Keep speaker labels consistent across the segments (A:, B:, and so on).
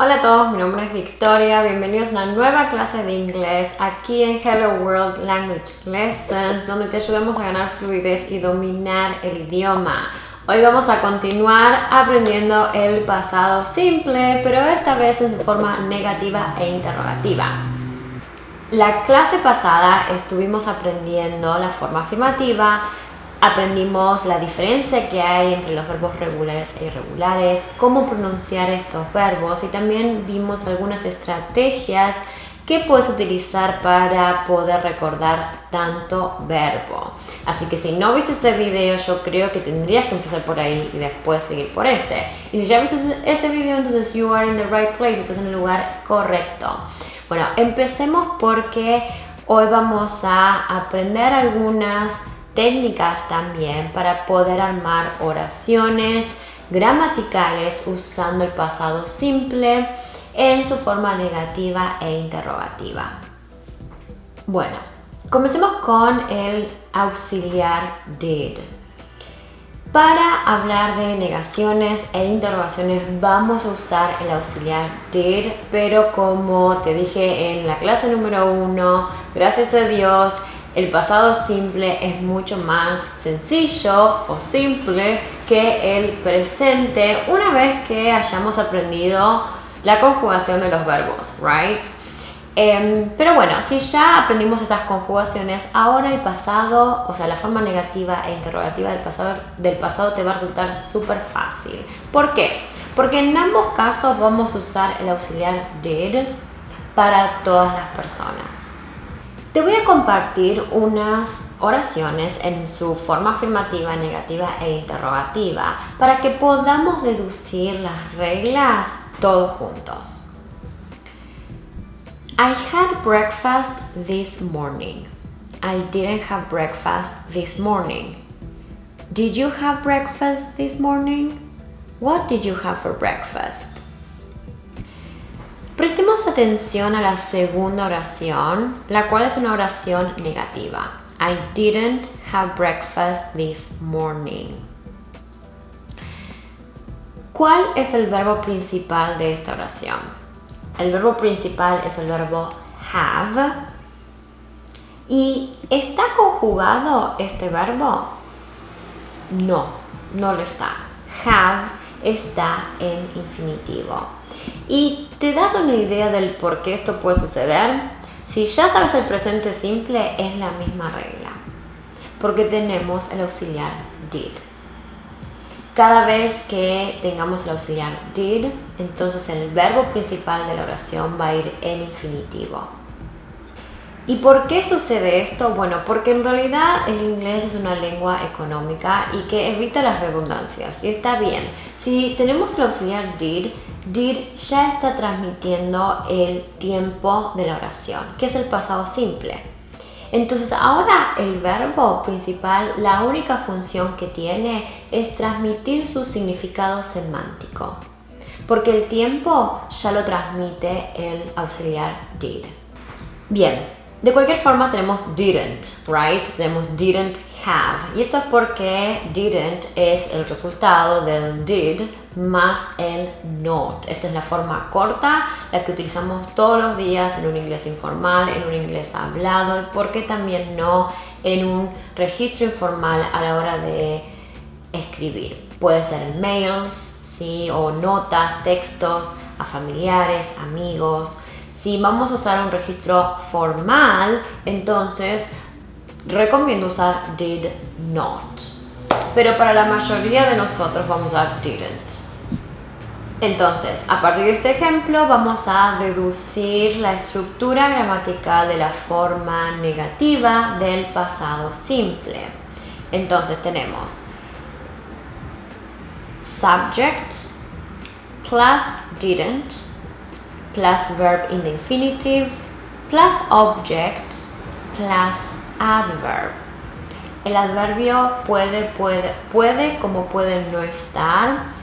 A: Hola a todos, mi nombre es Victoria, bienvenidos a una nueva clase de inglés aquí en Hello World Language Lessons, donde te ayudamos a ganar fluidez y dominar el idioma. Hoy vamos a continuar aprendiendo el pasado simple, pero esta vez en su forma negativa e interrogativa. La clase pasada estuvimos aprendiendo la forma afirmativa, aprendimos la diferencia que hay entre los verbos regulares e irregulares, cómo pronunciar estos verbos y también vimos algunas estrategias que puedes utilizar para poder recordar tanto verbo. Así que si no viste ese video, yo creo que tendrías que empezar por ahí y después seguir por este. Y si ya viste ese video, entonces you are in the right place, estás en el lugar correcto. Bueno, empecemos porque hoy vamos a aprender algunas técnicas también para poder armar oraciones gramaticales usando el pasado simple en su forma negativa e interrogativa. Bueno, comencemos con el auxiliar did. Para hablar de negaciones e interrogaciones vamos a usar el auxiliar did, pero como te dije en la clase número 1, gracias a Dios, el pasado simple es mucho más sencillo o simple que el presente una vez que hayamos aprendido la conjugación de los verbos, right? Pero bueno, si ya aprendimos esas conjugaciones, ahora el pasado, o sea, la forma negativa e interrogativa del pasado te va a resultar súper fácil. ¿Por qué? Porque en ambos casos vamos a usar el auxiliar did para todas las personas. Te voy a compartir unas oraciones en su forma afirmativa, negativa e interrogativa para que podamos deducir las reglas todos juntos. I had breakfast this morning. I didn't have breakfast this morning. Did you have breakfast this morning? What did you have for breakfast? Prestemos atención a la segunda oración, la cual es una oración negativa. I didn't have breakfast this morning. ¿Cuál es el verbo principal de esta oración? El verbo principal es el verbo have. ¿Y está conjugado este verbo? No lo está. Have está en infinitivo. ¿Y te das una idea del por qué esto puede suceder? Si ya sabes el presente simple, es la misma regla. Porque tenemos el auxiliar did. Cada vez que tengamos el auxiliar did, entonces el verbo principal de la oración va a ir en infinitivo. ¿Y por qué sucede esto? Bueno, porque en realidad el inglés es una lengua económica y que evita las redundancias. Y está bien. Si tenemos el auxiliar did ya está transmitiendo el tiempo de la oración, que es el pasado simple. Entonces ahora el verbo principal, la única función que tiene es transmitir su significado semántico, porque el tiempo ya lo transmite el auxiliar did. Bien, de cualquier forma tenemos didn't, right? Tenemos didn't have, y esto es porque didn't es el resultado del did más el not. Esta es la forma corta, la que utilizamos todos los días en un inglés informal, en un inglés hablado, y por qué también no en un registro informal a la hora de escribir. Puede ser en mails, ¿sí? O notas, textos a familiares, amigos. Si vamos a usar un registro formal, entonces recomiendo usar did not. Pero para la mayoría de nosotros vamos a usar didn't. Entonces, a partir de este ejemplo vamos a deducir la estructura gramatical de la forma negativa del pasado simple. Entonces tenemos subject plus didn't plus verb in the infinitive plus object plus adverb. El adverbio puede como puede no estar.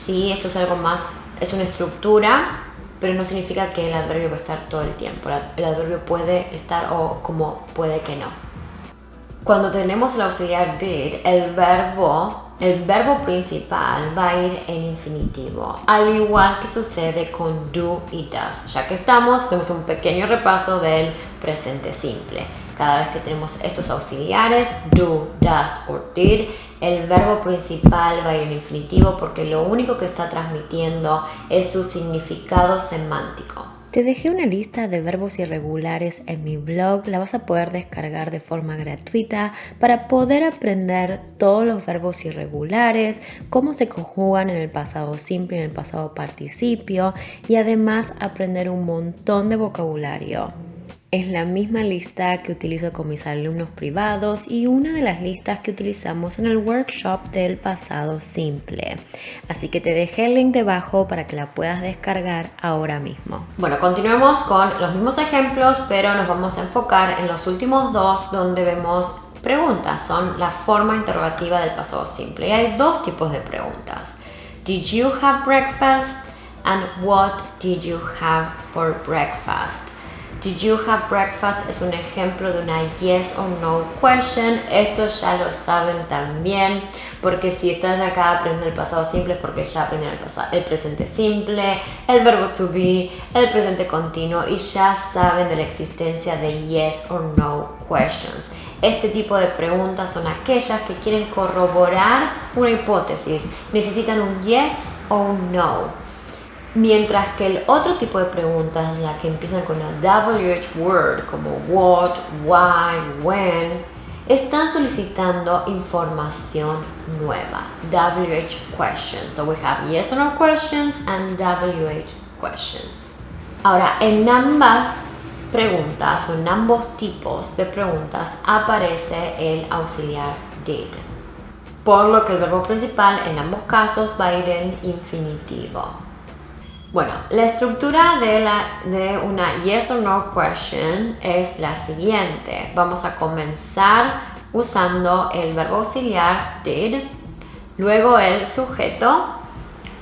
A: Sí, esto es algo más, es una estructura, pero no significa que el adverbio va a estar todo el tiempo. El adverbio puede estar o como puede que no. Cuando tenemos el auxiliar did, el verbo principal va a ir en infinitivo, al igual que sucede con do y does. Ya que tenemos un pequeño repaso del presente simple. Cada vez que tenemos estos auxiliares, do, does o did, el verbo principal va a ir en infinitivo porque lo único que está transmitiendo es su significado semántico. Te dejé una lista de verbos irregulares en mi blog, la vas a poder descargar de forma gratuita para poder aprender todos los verbos irregulares, cómo se conjugan en el pasado simple y en el pasado participio y además aprender un montón de vocabulario. Es la misma lista que utilizo con mis alumnos privados y una de las listas que utilizamos en el workshop del pasado simple. Así que te dejé el link debajo para que la puedas descargar ahora mismo. Bueno, continuemos con los mismos ejemplos, pero nos vamos a enfocar en los últimos dos donde vemos preguntas. Son la forma interrogativa del pasado simple. Y hay dos tipos de preguntas. Did you have breakfast? And what did you have for breakfast? Did you have breakfast es un ejemplo de una yes or no question. Esto ya lo saben también, porque si están acá aprendiendo el pasado simple es porque ya aprendieron el presente simple, el verbo to be, el presente continuo y ya saben de la existencia de yes or no questions. Este tipo de preguntas son aquellas que quieren corroborar una hipótesis, necesitan un yes o un no. Mientras que el otro tipo de preguntas, las que empiezan con la WH word, como what, why, when, están solicitando información nueva. WH questions. So we have yes or no questions and WH questions. Ahora, en ambas preguntas o en ambos tipos de preguntas aparece el auxiliar did. Por lo que el verbo principal en ambos casos va a ir en infinitivo. Bueno, la estructura de una yes or no question es la siguiente. Vamos a comenzar usando el verbo auxiliar did, luego el sujeto,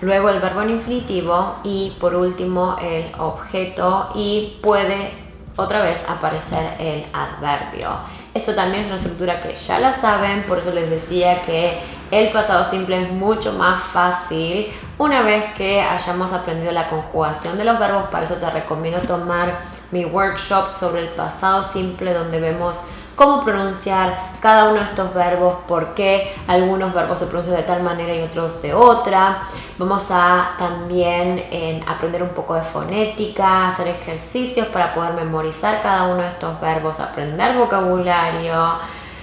A: luego el verbo en infinitivo y por último el objeto y puede otra vez aparecer el adverbio. Esto también es una estructura que ya la saben, por eso les decía que el pasado simple es mucho más fácil una vez que hayamos aprendido la conjugación de los verbos. Para eso te recomiendo tomar mi workshop sobre el pasado simple, donde vemos cómo pronunciar cada uno de estos verbos, por qué algunos verbos se pronuncian de tal manera y otros de otra. Vamos a también aprender un poco de fonética, hacer ejercicios para poder memorizar cada uno de estos verbos, aprender vocabulario,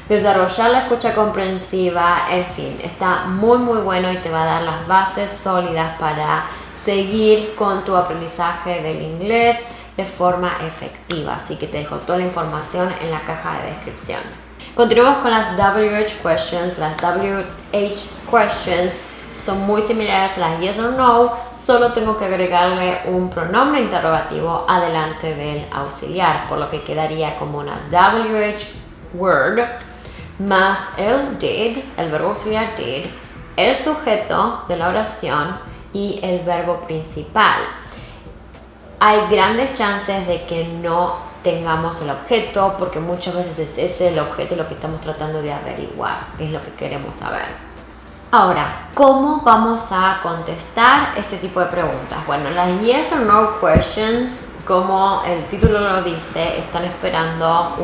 A: desarrollar la escucha comprensiva, en fin, está muy bueno y te va a dar las bases sólidas para seguir con tu aprendizaje del inglés de forma efectiva. Así que te dejo toda la información en la caja de descripción. Continuamos con las WH questions. Las WH questions son muy similares a las yes or no, solo tengo que agregarle un pronombre interrogativo adelante del auxiliar, por lo que quedaría como una WH word más el did, el verbo auxiliar did, el sujeto de la oración y el verbo principal. Hay grandes chances de que no tengamos el objeto, porque muchas veces es ese el objeto lo que estamos tratando de averiguar, es lo que queremos saber. Ahora, ¿cómo vamos a contestar este tipo de preguntas? Bueno, las yes or no questions, como el título lo dice, están esperando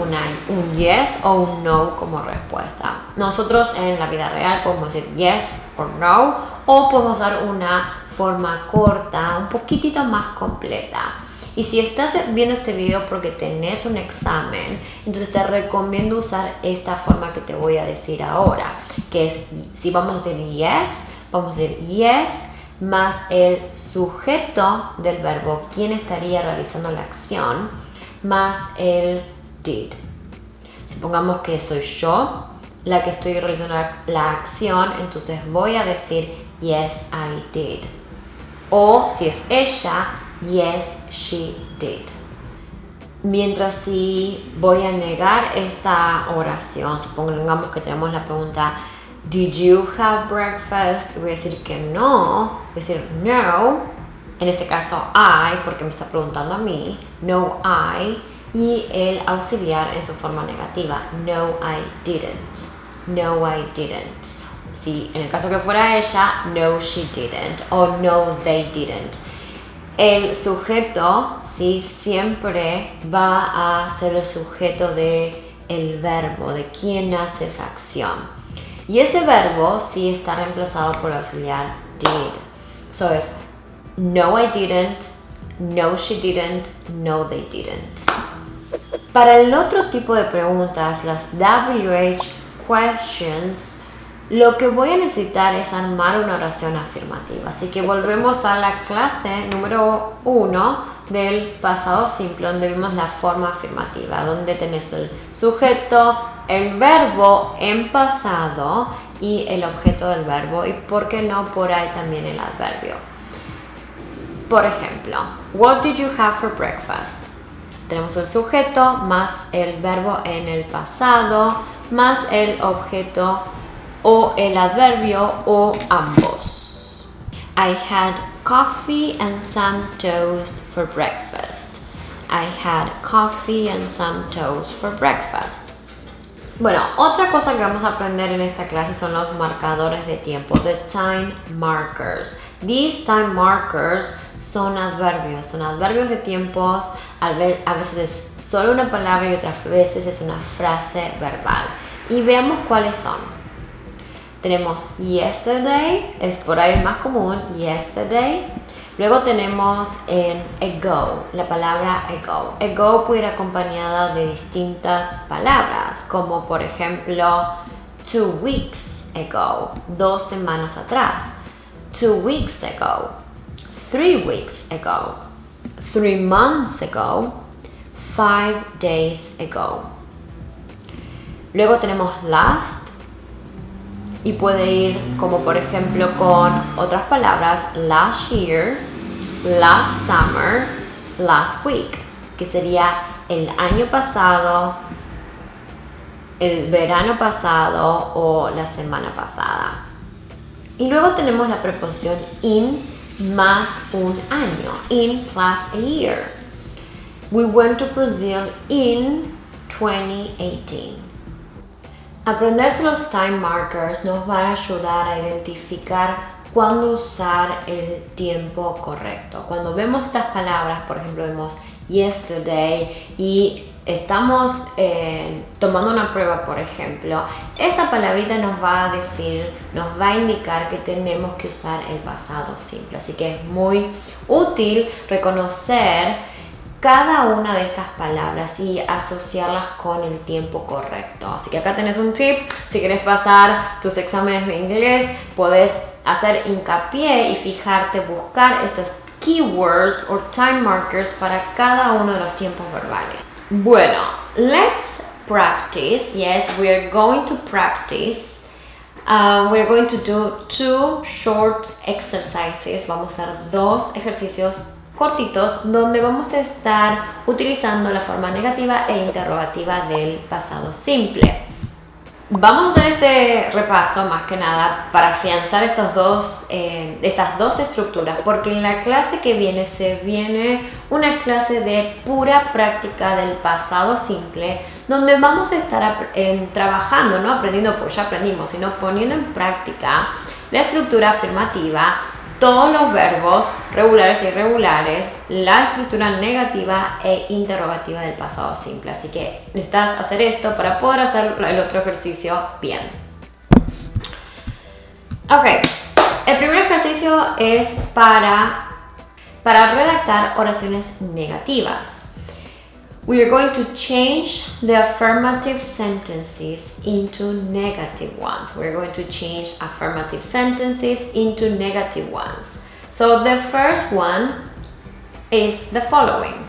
A: un yes o un no como respuesta. Nosotros en la vida real podemos decir yes or no, o podemos dar una forma corta, un poquitito más completa. Y si estás viendo este video porque tenés un examen, entonces te recomiendo usar esta forma que te voy a decir ahora, que es, si vamos a decir yes, vamos a decir yes más el sujeto del verbo, quien estaría realizando la acción, más el did. Supongamos que soy yo la que estoy realizando la acción, entonces voy a decir yes, I did. O si es ella, yes, she did. Mientras si voy a negar esta oración, supongamos que tenemos la pregunta Did you have breakfast? Voy a decir que no, voy a decir no. En este caso I, porque me está preguntando a mí, no I. y el auxiliar en su forma negativa. No, I didn't. No, I didn't. Si en el caso que fuera ella, no, she didn't. O no, they didn't. El sujeto, sí, siempre va a ser el sujeto de el verbo, de quién hace esa acción. Y ese verbo sí está reemplazado por el auxiliar did. So es no, I didn't, no, she didn't, no, they didn't. Para el otro tipo de preguntas, las WH questions, lo que voy a necesitar es armar una oración afirmativa. Así que volvemos a la clase número 1 del pasado simple, donde vimos la forma afirmativa, donde tenés el sujeto, el verbo en pasado y el objeto del verbo, y por qué no por ahí también el adverbio. Por ejemplo, what did you have for breakfast? Tenemos el sujeto más el verbo en el pasado más el objeto o el adverbio o ambos. I had coffee and some toast for breakfast. I had coffee and some toast for breakfast. Bueno, otra cosa que vamos a aprender en esta clase son los marcadores de tiempo, the time markers. These time markers son adverbios de tiempos, a veces es solo una palabra y otras veces es una frase verbal. Y veamos cuáles son. Tenemos yesterday, es por ahí el más común, yesterday. Luego tenemos en ago, la palabra ago. Ago puede ir acompañada de distintas palabras, como por ejemplo 2 weeks ago, 2 semanas atrás. 2 weeks ago, 3 weeks ago, 3 months ago, 5 days ago. Luego tenemos last y puede ir como por ejemplo con otras palabras, last year, last summer, last week, que sería el año pasado, el verano pasado o la semana pasada. Y luego tenemos la preposición in más un año, in plus a year. We went to Brazil in 2018. Aprenderse los time markers nos va a ayudar a identificar cuándo usar el tiempo correcto. Cuando vemos estas palabras, por ejemplo, vemos yesterday y estamos tomando una prueba, por ejemplo, esa palabrita nos va a indicar que tenemos que usar el pasado simple. Así que es muy útil reconocer cada una de estas palabras y asociarlas con el tiempo correcto. Así que acá tenés un tip. Si quieres pasar tus exámenes de inglés, podés hacer hincapié y fijarte, buscar estos keywords o time markers para cada uno de los tiempos verbales. Bueno, let's practice. Yes, we are going to practice. We're going to do 2 short exercises. Vamos a hacer 2 ejercicios cortitos donde vamos a estar utilizando la forma negativa e interrogativa del pasado simple. Vamos a hacer este repaso más que nada para afianzar estas dos estructuras, porque en la clase que viene se viene una clase de pura práctica del pasado simple, donde vamos a estar trabajando, no aprendiendo pues ya aprendimos, sino poniendo en práctica la estructura afirmativa, todos los verbos regulares e irregulares, la estructura negativa e interrogativa del pasado simple. Así que necesitas hacer esto para poder hacer el otro ejercicio bien. Ok, el primer ejercicio es para redactar oraciones negativas. We are going to change the affirmative sentences into negative ones. We're going to change affirmative sentences into negative ones. So the first one is the following.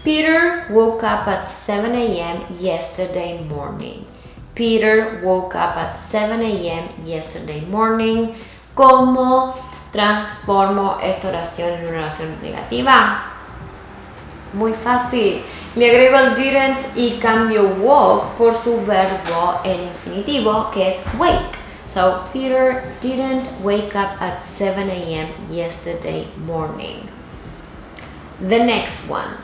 A: Peter woke up at 7 a.m. yesterday morning. Peter woke up at 7 a.m. yesterday morning. ¿Cómo transformo esta oración en una oración negativa? Muy fácil. Le agrego el didn't y cambio woke por su verbo en infinitivo, que es wake. So, Peter didn't wake up at 7 a.m. yesterday morning. The next one.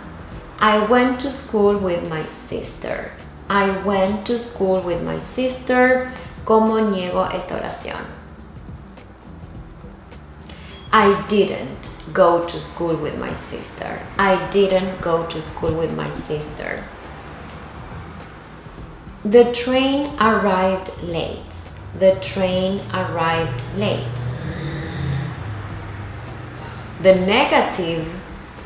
A: I went to school with my sister. I went to school with my sister. ¿Cómo niego esta oración? I didn't go to school with my sister. I didn't go to school with my sister. The train arrived late. The train arrived late. The negative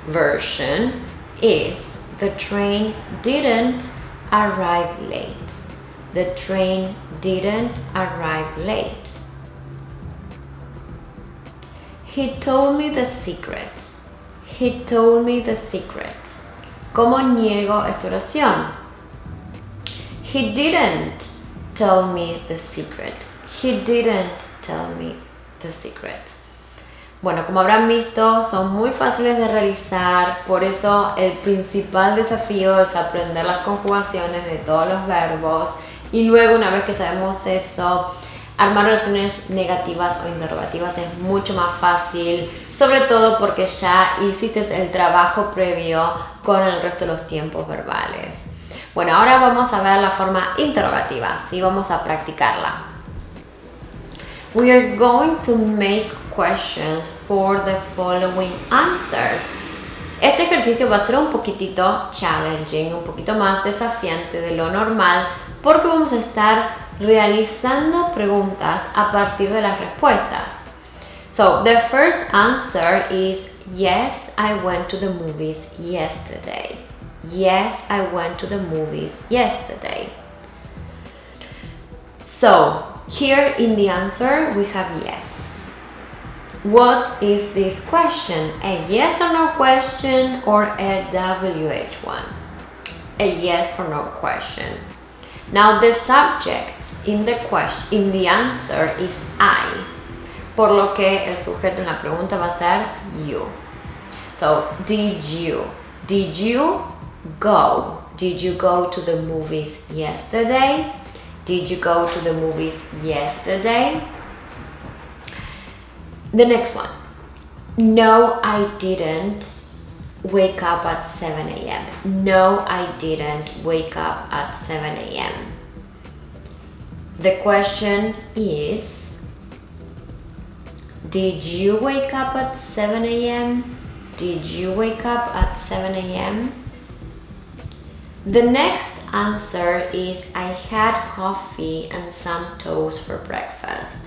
A: version is the train didn't arrive late. The train didn't arrive late. He told me the secret. He told me the secret. ¿Cómo niego esta oración? He didn't tell me the secret. He didn't tell me the secret. Bueno, como habrán visto, son muy fáciles de realizar, por eso el principal desafío es aprender las conjugaciones de todos los verbos y luego, una vez que sabemos eso, armar oraciones negativas o interrogativas es mucho más fácil, sobre todo porque ya hiciste el trabajo previo con el resto de los tiempos verbales. Bueno, ahora vamos a ver la forma interrogativa, ¿sí? Vamos a practicarla. We are going to make questions for the following answers. Este ejercicio va a ser un poquitito challenging, un poquito más desafiante de lo normal, porque vamos a estar realizando preguntas a partir de las respuestas. So, the first answer is yes, I went to the movies yesterday. Yes, I went to the movies yesterday. So, here in the answer we have yes. What is this question? A yes or no question or a WH one? A yes or no question. Now the subject in the answer is I, por lo que el sujeto en la pregunta va a ser you. So, did you go? Did you go to the movies yesterday? Did you go to the movies yesterday? The next one. No, I didn't wake up at 7 a.m. No, I didn't wake up at 7 a.m. The question is, did you wake up at 7 a.m.? Did you wake up at 7 a.m.? The next answer is I had coffee and some toast for breakfast.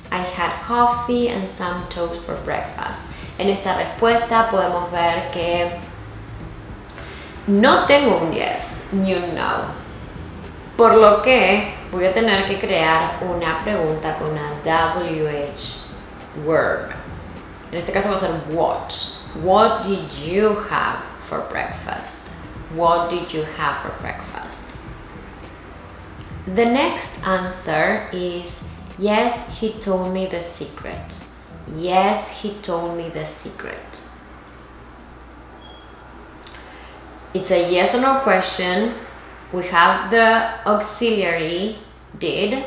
A: I had coffee and some toast for breakfast. En esta respuesta podemos ver que no tengo un yes ni un no, por lo que voy a tener que crear una pregunta con una WH word. En este caso va a ser what. What did you have for breakfast? What did you have for breakfast? The next answer is yes, he told me the secret. Yes, he told me the secret. It's a yes or no question. We have the auxiliary did.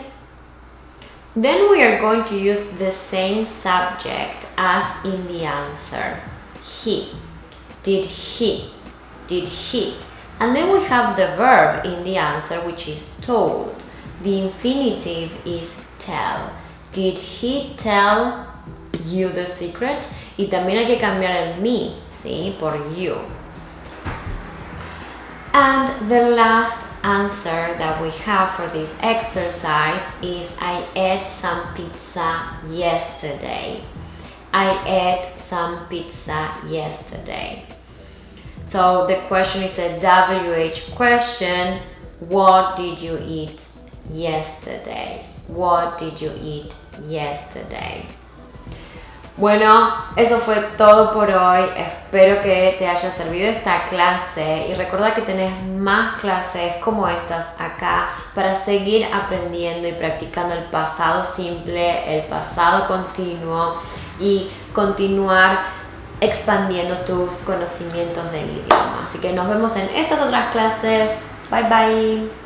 A: Then we are going to use the same subject as in the answer. He. Did he? Did he? And then we have the verb in the answer, which is told. The infinitive is tell. Did he tell you the secret? Y también hay que cambiar el me, ¿sí? Por you. And the last answer that we have for this exercise is I ate some pizza yesterday. I ate some pizza yesterday. So the question is a WH question. What did you eat yesterday? What did you eat yesterday? Bueno, eso fue todo por hoy. Espero que te haya servido esta clase y recuerda que tenés más clases como estas acá para seguir aprendiendo y practicando el pasado simple, el pasado continuo y continuar expandiendo tus conocimientos del idioma. Así que nos vemos en estas otras clases. Bye bye.